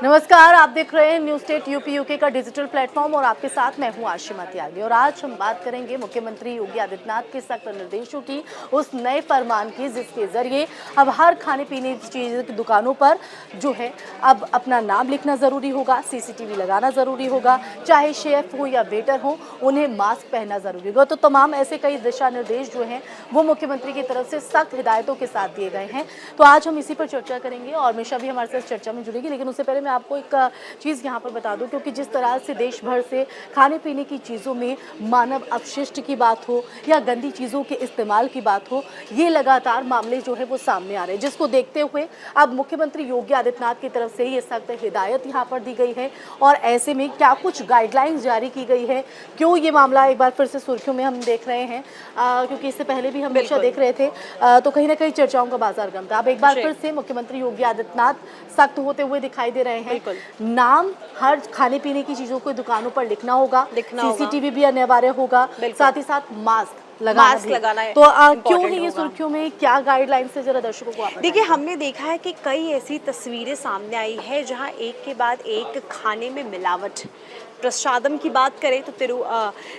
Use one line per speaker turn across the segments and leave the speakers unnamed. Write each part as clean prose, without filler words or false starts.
नमस्कार, आप देख रहे हैं न्यूज स्टेट यूपी यूके का डिजिटल प्लेटफॉर्म और आपके साथ मैं हूं आशिमा त्यागी। और आज हम बात करेंगे मुख्यमंत्री योगी आदित्यनाथ के सख्त निर्देशों की, उस नए फरमान की जिसके जरिए अब हर खाने पीने की चीज़ की दुकानों पर जो है अब अपना नाम लिखना ज़रूरी होगा, सीसीटीवी लगाना ज़रूरी होगा, चाहे शेफ हो या वेटर हो उन्हें मास्क पहनना ज़रूरी होगा। तो तमाम ऐसे कई दिशा निर्देश जो हैं वो मुख्यमंत्री की तरफ से सख्त हिदायतों के साथ दिए गए हैं। तो आज हम इसी पर चर्चा करेंगे और मिशा भी हमारे साथ चर्चा में जुड़ेगी। लेकिन उससे पहले मैं आपको एक चीज़ यहाँ पर बता दूं, क्योंकि जिस तरह से देश भर से खाने पीने की चीज़ों में मानव अपशिष्ट की बात हो या गंदी चीज़ों के इस्तेमाल की बात हो, ये लगातार मामले जो है वो सामने आ रहे हैं, जिसको देखते हुए अब मुख्यमंत्री योगी आदित्यनाथ की तरफ से ये सख्त हिदायत यहाँ पर दी गई है। और ऐसे में क्या कुछ गाइडलाइंस जारी की गई है, क्यों ये मामला एक बार फिर से सुर्खियों में हम देख रहे हैं, क्योंकि इससे पहले भी हम हमेशा देख रहे थे, तो कहीं ना कहीं चर्चाओं का बाजार गर्म था। अब एक बार फिर से मुख्यमंत्री योगी आदित्यनाथ सख्त होते हुए दिखाई दे रहे हैं। नाम हर खाने पीने की चीजों को दुकानों पर लिखना होगा, सीसीटीवी भी अनिवार्य होगा, साथ ही साथ मास्क लगाना है। तो क्यों है ये सुर्खियों में, क्या गाइडलाइंस है, जरा दर्शकों को आप
देखिए, हमने देखा है कि कई ऐसी तस्वीरें सामने आई है जहां एक के बाद एक खाने में मिलावट। प्रसादम की बात करें तो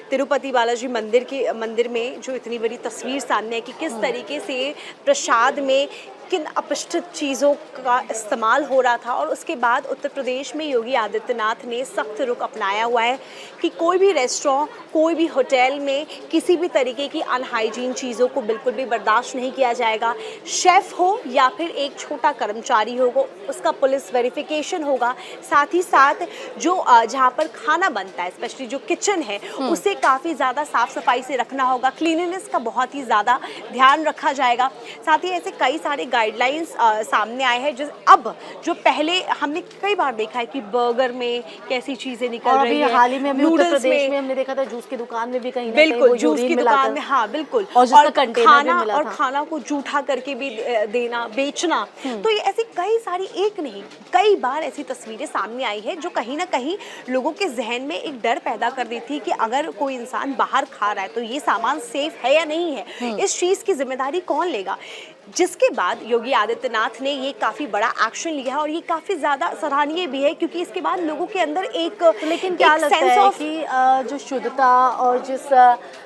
तिरुपति बालाजी मंदिर में जो इतनी बड़ी तस्वीर सामने है कि किस तरीके से प्रसाद में किन अपशिष्ट चीज़ों का इस्तेमाल हो रहा था। और उसके बाद उत्तर प्रदेश में योगी आदित्यनाथ ने सख्त रुख अपनाया हुआ है कि कोई भी रेस्टोरेंट, कोई भी होटल में किसी भी तरीके की अनहाइजीन चीज़ों को बिल्कुल भी बर्दाश्त नहीं किया जाएगा। शेफ़ हो या फिर एक छोटा कर्मचारी होगा, उसका पुलिस वेरिफिकेशन होगा। साथ ही साथ जो जहाँ पर खाना बनता है, स्पेशली जो किचन है, उसे काफ़ी ज़्यादा साफ़ सफाई से रखना होगा। क्लीनलीनेस का बहुत ही ज़्यादा ध्यान रखा जाएगा। साथ ही ऐसे कई सारे गाइडलाइंस सामने आए हैं अब जो पहले हमने कई बार देखा है कि बर्गर में कैसी चीजें निकल रही है।
हाल ही में उत्तर प्रदेश में हमने देखा था जूस की दुकान में भी कहीं
बिल्कुल जूस की दुकान में, हाँ बिल्कुल,
और
खाना को जूठा करके भी देना, बेचना। तो ये ऐसी कई सारी, एक नहीं कई बार ऐसी तस्वीरें सामने आई है जो कहीं ना कहीं लोगों के जहन में एक डर पैदा कर देती है कि अगर कोई इंसान बाहर खा रहा है तो ये सामान सेफ है या नहीं है, इस चीज की जिम्मेदारी कौन लेगा। जिसके बाद योगी आदित्यनाथ ने ये काफी बड़ा एक्शन लिया है और ये काफी ज्यादा सराहनीय भी है, क्योंकि इसके बाद लोगों के अंदर एक
लेकिन क्या लगता है कि जो शुद्धता और जिस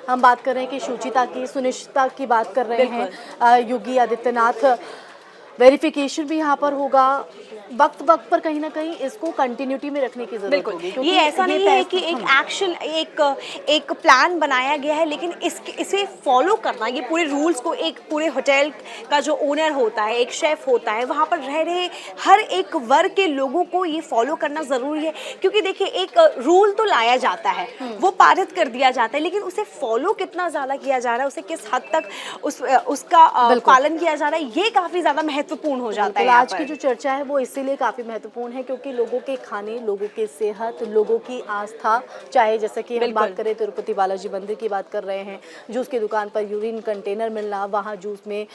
हम बात कर रहे हैं कि शुचिता की, सुनिश्चितता की बात कर रहे हैं योगी आदित्यनाथ, वेरिफिकेशन भी यहाँ पर होगा, वक्त पर कहीं ना कहीं इसको कंटिन्यूटी में रखने की जरूरत होगी।
ये ऐसा नहीं है कि एक एक्शन, एक प्लान बनाया गया है, लेकिन इसे फॉलो करना, ये पूरे रूल्स को, एक पूरे होटल का जो ओनर होता है, एक शेफ होता है, वहाँ पर रह रहे हर एक वर्ग के लोगों को ये फॉलो करना ज़रूरी है। क्योंकि देखिए, एक रूल तो लाया जाता है, वो पारित कर दिया जाता है, लेकिन उसे फॉलो कितना ज़्यादा किया जा रहा है, उसे किस हद तक उसका पालन किया जा रहा है, ये काफ़ी ज़्यादा महत्वपूर्ण हो जाता है।
आज की जो चर्चा है वो इसीलिए काफी महत्वपूर्ण है क्योंकि लोगों के खाने, लोगों की सेहत, लोगों की आस्था, चाहे जैसे कि हम बात करें तिरुपति बालाजी मंदिर की बात कर रहे हैं, जूस की दुकान पर यूरिन कंटेनर मिलना, वहाँ जूस में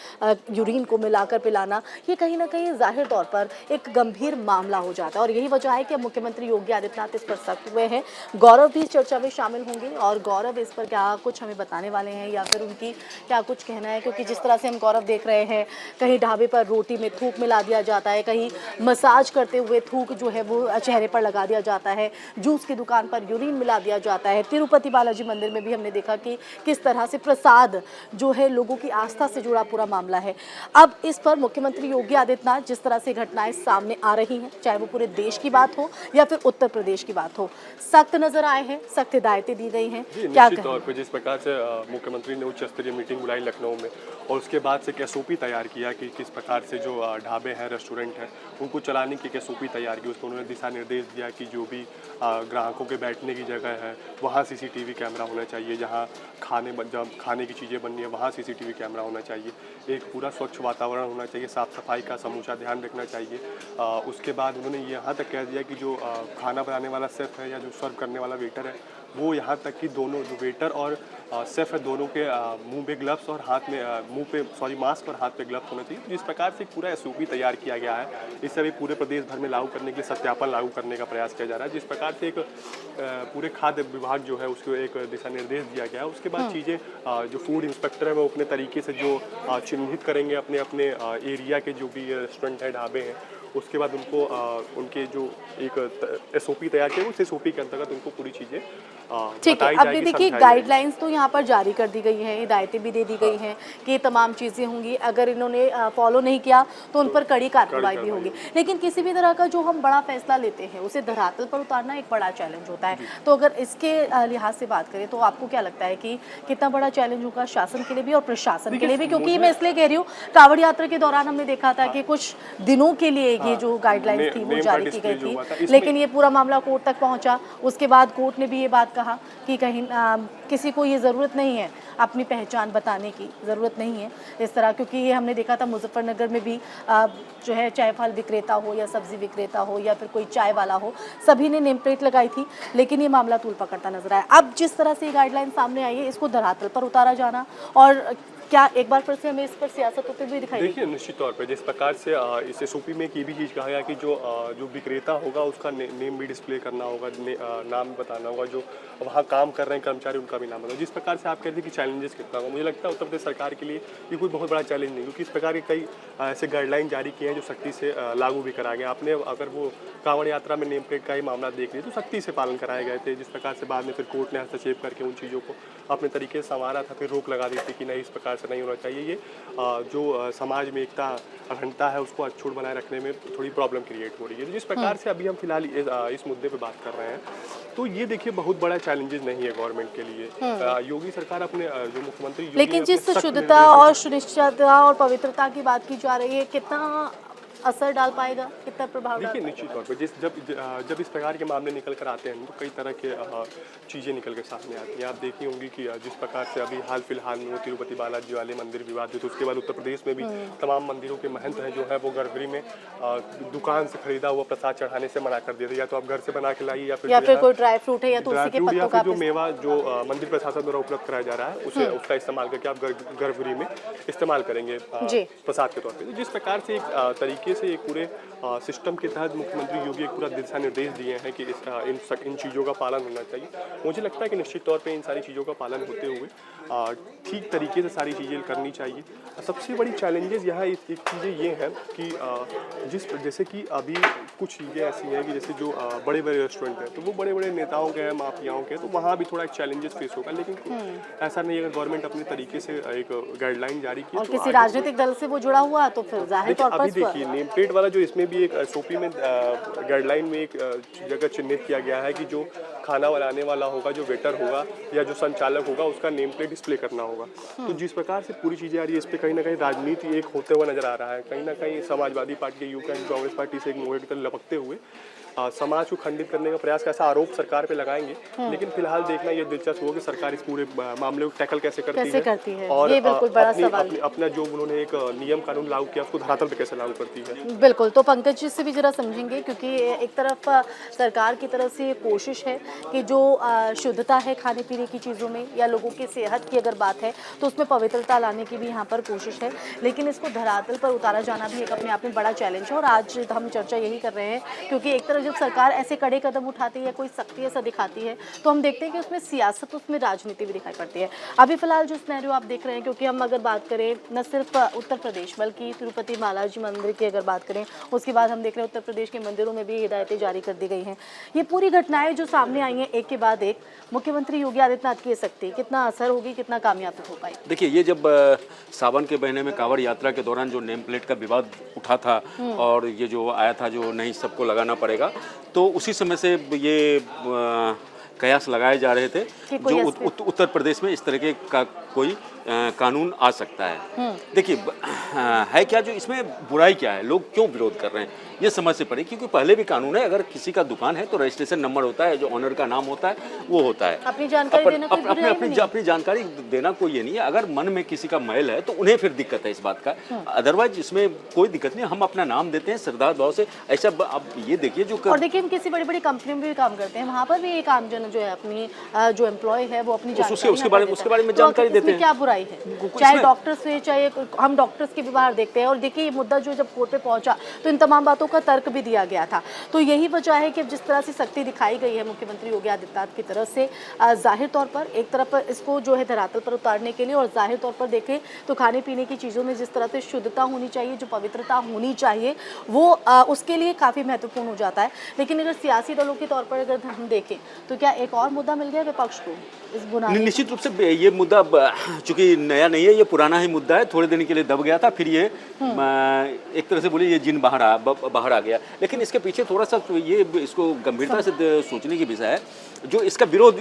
यूरिन को मिलाकर पिलाना, ये कहीं ना कहीं जाहिर तौर पर एक गंभीर मामला हो जाता है। और यही वजह है कि मुख्यमंत्री योगी आदित्यनाथ इस पर सख्त हुए हैं। गौरव भी चर्चा में शामिल होंगे और गौरव इस पर क्या कुछ हमें बताने वाले हैं या फिर उनकी क्या कुछ कहना है, क्योंकि जिस तरह से हम गौरव देख रहे हैं, कहीं ढाबे पर रोटी में थूक मिला दिया जाता है, कहीं मसाज करते हुए थूक जो है वो चेहरे पर लगा दिया जाता है, जूस की दुकान पर यूरिन मिला दिया जाता है। तिरुपति बालाजी मंदिर में भी हमने देखा कि किस तरह से प्रसाद जो है लोगों की आस्था से जुड़ा पूरा मामला है। अब इस पर मुख्यमंत्री योगी आदित्यनाथ जिस तरह से घटनाएं सामने आ रही हैं, चाहे वो पूरे देश की बात हो या फिर उत्तर प्रदेश की बात हो, सख्त नजर आए हैं, सख्त हिदायतें दी गई हैं।
क्या तौर पर जिस प्रकार से मुख्यमंत्री ने उच्च स्तरीय मीटिंग बुलाई लखनऊ में और उसके बाद से एसओपी तैयार किया कि किस प्रकार से जो ढाबे हैं, रेस्टोरेंट हैं, उनको चलाने की एसओपी तैयार की, उसको उन्होंने दिशा निर्देश दिया कि जो भी ग्राहकों के बैठने की जगह है वहाँ सीसीटीवी कैमरा होना चाहिए, जहाँ जब खाने की चीज़ें बननी है वहाँ सीसीटीवी कैमरा होना चाहिए, एक पूरा स्वच्छ वातावरण होना चाहिए, साफ़ सफाई का समूचा ध्यान रखना चाहिए। उसके बाद उन्होंने यहाँ तक कह दिया कि जो खाना बनाने वाला शेफ़ है या जो सर्व करने वाला वेटर है, वो यहाँ तक कि दोनों जो वेटर और शेफ़ है, दोनों के मुंह पे ग्लव्स और हाथ में मास्क और हाथ पे ग्लव्स होना चाहिए। जिस प्रकार से पूरा एसओपी तैयार किया गया है, इसे भी पूरे प्रदेश भर में लागू करने के लिए सत्यापन लागू करने का प्रयास किया जा रहा है। जिस प्रकार से एक पूरे खाद्य विभाग जो है उसको एक दिशा निर्देश दिया गया है, उसके बाद चीज़ें जो फूड इंस्पेक्टर है वो अपने तरीके से जो चिन्हित करेंगे अपने अपने एरिया के जो भी रेस्टोरेंट है, ढाबे हैं, उसके बाद उनको उनके जो एक SOP तैयार किया, उस SOP के अंतर्गत उनको पूरी चीज़ें
ठीक है।
बताई
अब
जाएगी,
देखिए
समझाई
गाइडलाइंस तो यहाँ पर जारी कर दी गई हैं, हिदायतें भी दे दी गई हैं कि ये तमाम चीज़ें होंगी, अगर इन्होंने फॉलो नहीं किया तो उन पर कड़ी कार्रवाई भी होगी। लेकिन किसी भी तरह का जो हम बड़ा फैसला लेते हैं उसे धरातल पर उतारना एक बड़ा चैलेंज होता है। तो अगर इसके लिहाज से बात करें तो आपको क्या लगता है कि कितना बड़ा चैलेंज होगा शासन के लिए भी और प्रशासन के लिए भी? क्योंकि मैं इसलिए कह रही हूँ, कांवड़ यात्रा के दौरान हमने देखा था कि कुछ दिनों के लिए ये जो गाइडलाइंस थी वो जारी की गई थी, लेकिन ये पूरा मामला कोर्ट तक पहुंचा। उसके बाद कोर्ट ने भी ये बात कहा कि कहीं किसी को ये ज़रूरत नहीं है अपनी पहचान बताने की, ज़रूरत नहीं है इस तरह, क्योंकि ये हमने देखा था मुजफ्फरनगर में भी जो है चाय फल विक्रेता हो या सब्जी विक्रेता हो या फिर कोई चाय वाला हो, सभी ने नेम प्लेट लगाई थी, लेकिन ये मामला तूल पकड़ता नजर आया। अब जिस तरह से ये गाइडलाइन सामने आई है, इसको धरातल पर उतारा जाना, और क्या एक बार फिर से हमें इस पर सियासत होते हुए दिखाई
देखिए निश्चित तौर पर जिस प्रकार से इस SOP में ये भी चीज़ कहा गया कि जो विक्रेता होगा उसका नेम भी डिस्प्ले करना होगा, नाम बताना होगा, जो वहाँ काम कर रहे हैं कर्मचारी उनका भी नाम बताना। जिस प्रकार से आप कहते हैं कि चैलेंजेस कितना होगा, मुझे लगता है उत्तर प्रदेश सरकार के लिए ये कोई बहुत बड़ा चैलेंज नहीं, क्योंकि इस प्रकार के कई ऐसे गाइडलाइन जारी किए हैं जो सख्ती से लागू भी कराए गए। आपने अगर वो कांवड़ यात्रा में नेम प्लेट का ही मामला देख लिया तो सख्ती से पालन कराए गए थे। जिस प्रकार से बाद में फिर कोर्ट ने हस्तक्षेप करके उन चीज़ों को अपने तरीके से संवारा था, फिर रोक लगा दी थी कि नहीं इस प्रकार से नहीं होना चाहिए। ये जो समाज में एकता अखंडता है उसको अछूत बनाए रखने में थोड़ी प्रॉब्लम क्रिएट हो रही है। तो जिस प्रकार से अभी हम फिलहाल इस मुद्दे पे बात कर रहे हैं, तो ये देखिए बहुत बड़ा चैलेंजेस नहीं है गवर्नमेंट के लिए। योगी सरकार अपने जो मुख्यमंत्री योगी
लेकिन
अपने
जिस
सख्त
शुद्धता और सुनिश्चितता और पवित्रता की बात की जा रही है, कितना असर डाल पाएगा, कितना प्रभाव डाल
देखिए
पाएगा?
निश्चित तौर पर जब इस प्रकार के मामले निकल कर आते हैं तो कई तरह के चीज़ें निकल कर सामने आती हैं। आप देखी होंगी कि जिस प्रकार से अभी हाल फिलहाल में वो तिरुपति बालाजी वाले मंदिर विवाद हुए, तो उसके बाद उत्तर प्रदेश में भी तमाम मंदिरों के महंत हैं जो है वो गर्भगृह में दुकान से खरीदा हुआ प्रसाद चढ़ाने से मना कर दिया था। या तो आप घर से बना के लाइए या फिर
कोई ड्राई फ्रूट है या तुलसी के पत्तों का
जो मेवा जो मंदिर प्रशासन द्वारा उपलब्ध कराया जा रहा है उसका इस्तेमाल करके आप गर्भगृह में इस्तेमाल करेंगे प्रसाद के तौर पर। तो जिस प्रकार से एक तरीके से एक पूरे सिस्टम के तहत मुख्यमंत्री योगी एक पूरा दिशा निर्देश दिए हैं कि इन चीज़ों का पालन होना चाहिए। मुझे लगता है कि निश्चित तौर पे इन सारी चीज़ों का पालन होते हुए ठीक तरीके से सारी चीज़ें करनी चाहिए। सबसे बड़ी चैलेंजेस यहाँ एक चीज़ें ये हैं कि जैसे कि अभी कुछ चीज़ें ऐसी हैं कि जैसे जो बड़े बड़े रेस्टोरेंट हैं तो वो बड़े बड़े नेताओं के हैं, माफियाओं के हैं, तो वहाँ भी थोड़ा एक चैलेंजेस फेस होगा। लेकिन ऐसा नहीं, अगर गवर्नमेंट अपने तरीके से एक गाइडलाइन जारी की
और
तो
किसी राजनीतिक दल से वो जुड़ा हुआ तो फिर जाहिर तौर पर
अभी देखिए नेम प्लेट वाला जो इसमें भी एक SOP में गाइडलाइन में एक जगह चिन्हित किया गया है कि जो खाना बनाने वाला होगा, जो वेटर होगा या जो संचालक होगा, उसका नेम प्लेट डिस्प्ले करना होगा। तो जिस प्रकार से पूरी चीज़ें आ रही है, इस पर कहीं ना कहीं राजनीति एक होते हुए नजर आ रहा है। कहीं ना कहीं Samajwadi party, UP Congress party से एक मोहर की तरह लपकते हुए समाज को खंडित करने का प्रयास का ऐसा आरोप सरकार पे लगाएंगे। लेकिन फिलहाल देखना ये दिलचस्प होगा कि सरकार इस पूरे मामले को टैकल कैसे करती है और
ये बिल्कुल बड़ा सवाल है।
अपना जो उन्होंने एक नियम कानून लागू किया उसको धरातल पे कैसे लागू करती है।
बिल्कुल, तो पंकज जी से भी जरा समझेंगे, क्योंकि एक तरफ सरकार की तरफ से कोशिश है कि जो शुद्धता है खाने पीने की चीज़ों में या लोगों की सेहत की अगर बात है तो उसमें पवित्रता लाने की भी यहाँ पर कोशिश है, लेकिन इसको धरातल पर उतारा जाना भी एक अपने आप में बड़ा चैलेंज है। और आज हम चर्चा यही कर रहे हैं क्योंकि एक तरफ जब सरकार ऐसे कड़े कदम उठाती है, कोई सख्ती ऐसा दिखाती है, तो हम देखते हैं कि उसमें सियासत, उसमें राजनीति भी दिखाई पड़ती है। अभी फिलहाल जो सिनेरियो आप देख रहे हैं, क्योंकि हम अगर बात करें न सिर्फ उत्तर प्रदेश बल्कि तिरुपति बालाजी मंदिर की अगर बात करें, उसके बाद हम देख रहे हैं उत्तर प्रदेश के मंदिरों में भी हिदायतें जारी कर दी गई हैं। ये पूरी घटनाएं जो सामने आई हैं एक के बाद एक, मुख्यमंत्री योगी आदित्यनाथ की सख्ती कितना असर होगी, कितना कामयाब हो पाएगी?
देखिए, ये जब सावन के महीने में कांवड़ यात्रा के दौरान जो नेम प्लेट का विवाद उठा था और ये जो आया था जो नहीं सबको लगाना पड़ेगा, तो उसी समय से ये कयास लगाए जा रहे थे जो उत्तर प्रदेश में इस तरह का कोई कानून आ सकता है। देखिए, है क्या, जो इसमें बुराई क्या है, लोग क्यों विरोध कर रहे हैं, ये समझ से पड़े। क्योंकि पहले भी कानून है, अगर किसी का दुकान है तो रजिस्ट्रेशन नंबर होता है, जो ऑनर का नाम होता है वो होता है।
अपनी जानकारी देना
अपनी जानकारी देना कोई ये नहीं है। अगर मन में किसी का मैल है तो उन्हें फिर दिक्कत है इस बात का, अदरवाइज इसमें कोई दिक्कत नहीं। हम अपना नाम देते हैं श्रद्धा भाव से। ऐसा अब ये देखिए
और देखिए, हम किसी बड़ी बड़ी कंपनियों में भी काम करते हैं, वहाँ पर भी एक आमजन जो है अपनी जो एम्प्लॉय है वो अपनी जानकारी
उसके बारे में जानकारी देते हैं।
क्या बुराई है, चाहे डॉक्टर से, चाहे हम डॉक्टर्स के भी बाहर देखते हैं। और देखिए, ये मुद्दा जो जब कोर्ट पे पहुंचा तो इन तमाम बातों का तर्क भी दिया गया था। तो यही वजह है कि जिस तरह से सख्ती दिखाई गई है मुख्यमंत्री योगी आदित्यनाथ की तरफ से, जाहिर तौर पर एक तरफ इसको जो है धरातल पर उतारने के लिए, और जाहिर तौर पर देखें तो खाने पीने की चीज़ों में जिस तरह से शुद्धता होनी चाहिए, जो पवित्रता होनी चाहिए, वो उसके लिए काफ़ी महत्वपूर्ण हो जाता है। लेकिन अगर सियासी दलों के तौर पर अगर हम देखें तो क्या एक और मुद्दा मिल गया विपक्ष को इस बुनाई?
निश्चित रूप से ये मुद्दा चूंकि नया नहीं है, ये पुराना ही मुद्दा है। थोड़े दिन के लिए दब गया था, फिर ये एक तरह से बोलिए ये जिन बाहर आ गया। लेकिन इसके पीछे थोड़ा सा तो ये इसको गंभीरता से सोचने की विषय है। जो इसका विरोध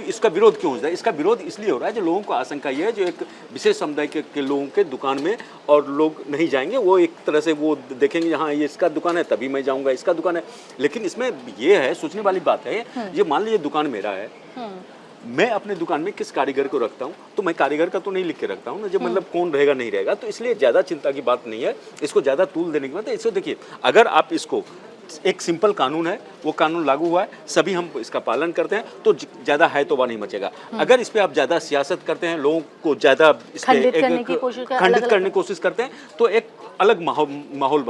क्यों हो रहा है? इसका विरोध इसलिए हो रहा है, जो लोगों को आशंका ये है, जो एक विशेष समुदाय के लोगों के दुकान में और लोग नहीं जाएंगे, वो एक तरह से वो देखेंगे हाँ ये इसका दुकान है तभी मैं जाऊंगा, इसका दुकान है। लेकिन इसमें ये है, सोचने वाली बात है, ये मान लीजिए दुकान मेरा है, मैं अपने दुकान में किस कारीगर को रखता हूँ, तो मैं कारीगर का तो नहीं लिख के रखता हूँ ना, जो मतलब कौन रहेगा नहीं रहेगा। तो इसलिए ज़्यादा चिंता की बात नहीं है, इसको ज़्यादा तूल देने की बात है। इसको देखिए, अगर आप इसको एक सिंपल कानून है, वो कानून लागू हुआ है, सभी हम इसका पालन करते हैं, तो ज़्यादा है तो नहीं मचेगा। अगर इस पर आप ज़्यादा सियासत करते हैं, लोगों को ज़्यादा
खंडित करने की
कोशिश करते हैं, तो एक अलग माहौल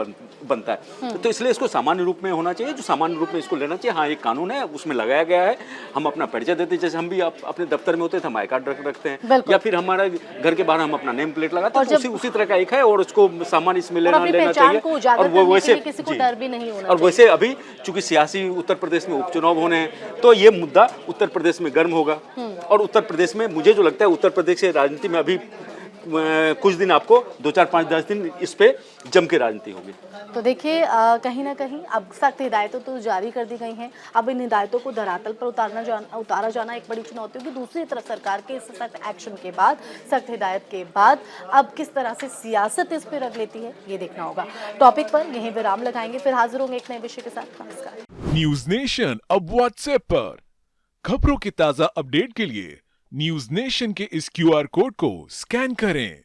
बनता है। तो इसलिए इसको सामान्य रूप में होना चाहिए, जो सामान्य रूप में इसको लेना चाहिए। हाँ एक कानून है, उसमें लगाया गया है, हम अपना परिचय देते हैं, जैसे हम भी अपने दफ्तर में होते थे, हम आई कार्ड रखते हैं, या फिर हमारे घर के बाहर हम अपना नेम प्लेट लगाते हैं, तो उसी तरह का एक है, और उसको सामान इसमें लेना चाहिए। और वो वैसे
किसी को डर भी नहीं होना।
और वैसे अभी चूंकि सियासी उत्तर प्रदेश में उपचुनाव होने हैं, तो ये मुद्दा उत्तर प्रदेश में गर्म होगा। और उत्तर प्रदेश में मुझे जो लगता है, उत्तर प्रदेश की राजनीति में अभी कुछ दिन आपको 2, 4, 5, 10 दिन इस पे जम के राजनीति होगी।
तो देखिए कहीं ना कहीं अब सख्त हिदायतें तो जारी कर दी गई हैं, अब इन हिदायतों को धरातल पर उतारा जाना एक बड़ी चुनौती होगी। दूसरी तरफ सरकार के इस सख्त एक्शन के बाद, सख्त हिदायत के बाद, अब किस तरह से सियासत इस पर रख लेती है, ये देखना होगा। टॉपिक पर यहीं विराम लगाएंगे, फिर हाजिर होंगे एक नए विषय के साथ। नमस्कार।
न्यूज नेशन अब व्हाट्सएप पर खबरों की ताजा अपडेट के लिए न्यूज नेशन के इस QR कोड को स्कैन करें।